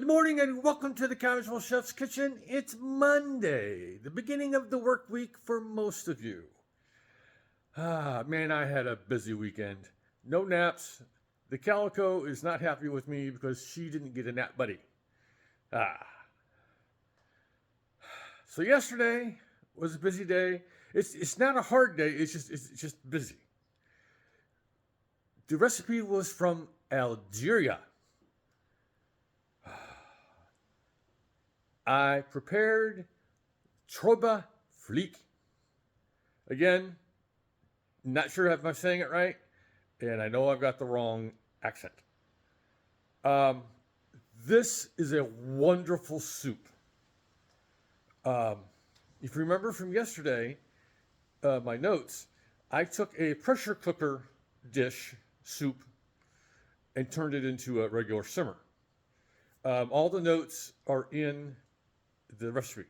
Good morning and welcome to the Casual Chef's Kitchen. It's Monday, the beginning of the work week for most of you. Man, I had a busy weekend. No naps. The Calico is not happy with me because she didn't get a nap buddy. So yesterday was a busy day. It's not a hard day, it's just busy. The recipe was from Algeria. I prepared troba flic. Again, not sure if I'm saying it right, and I know I've got the wrong accent. This is a wonderful soup. If you remember from yesterday, my notes, I took a pressure cooker dish soup and turned it into a regular simmer. All the notes are in the recipe.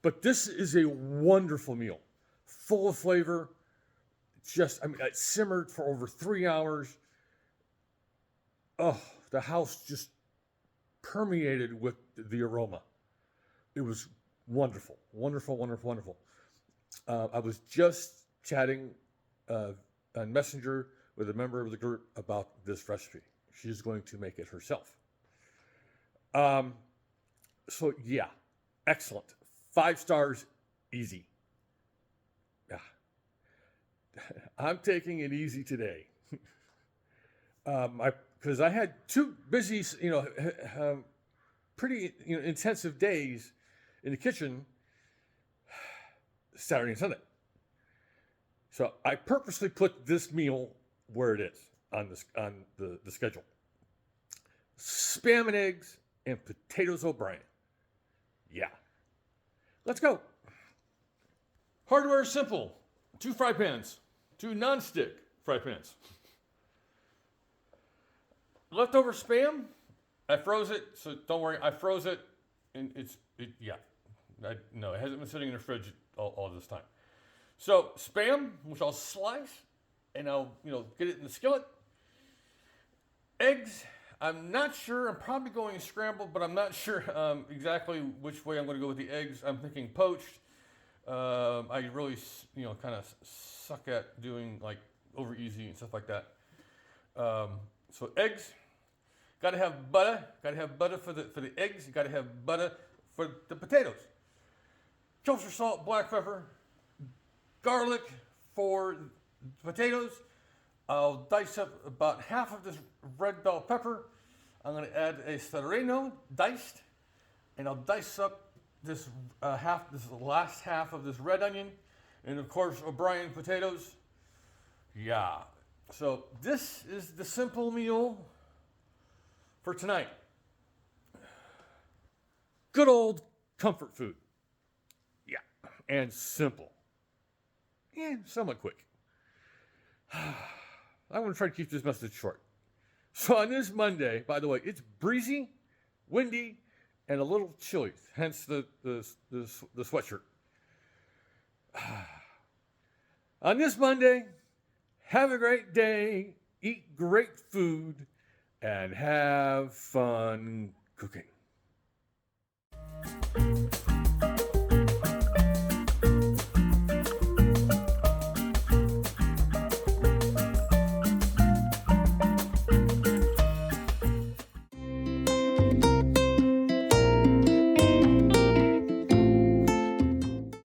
But this is a wonderful meal, full of flavor. It simmered for over 3 hours. Oh, the house just permeated with the aroma. It was wonderful, wonderful, wonderful, wonderful. I was just chatting on Messenger with a member of the group about this recipe. She's going to make it herself. So yeah, excellent. 5 stars, easy. Yeah. I'm taking it easy today. Because I had 2 busy, pretty intensive days in the kitchen, Saturday and Sunday. So I purposely put this meal where it is on the schedule. Spam and eggs and potatoes O'Brien. Yeah. Let's go. Hardware is simple. 2 fry pans. 2 non-stick fry pans. Leftover Spam, I froze it, so don't worry. I froze it, and it hasn't been sitting in the fridge all this time. So Spam, which I'll slice, and I'll get it in the skillet. Eggs, I'm not sure. I'm probably going scrambled, but I'm not sure exactly which way I'm going to go with the eggs. I'm thinking poached. I really, kind of suck at doing like over easy and stuff like that. So eggs, got to have butter. Got to have butter for the eggs. You got to have butter for the potatoes. Kosher salt, black pepper, garlic for the potatoes. I'll dice up about half of this red bell pepper. I'm going to add a serrano diced, and I'll dice up this last half of this red onion, and of course O'Brien potatoes. Yeah. So this is the simple meal for tonight. Good old comfort food. Yeah, and simple, and somewhat quick. I'm going to try to keep this message short. So on this Monday, by the way, it's breezy, windy, and a little chilly, hence the sweatshirt. On this Monday, have a great day, eat great food, and have fun cooking.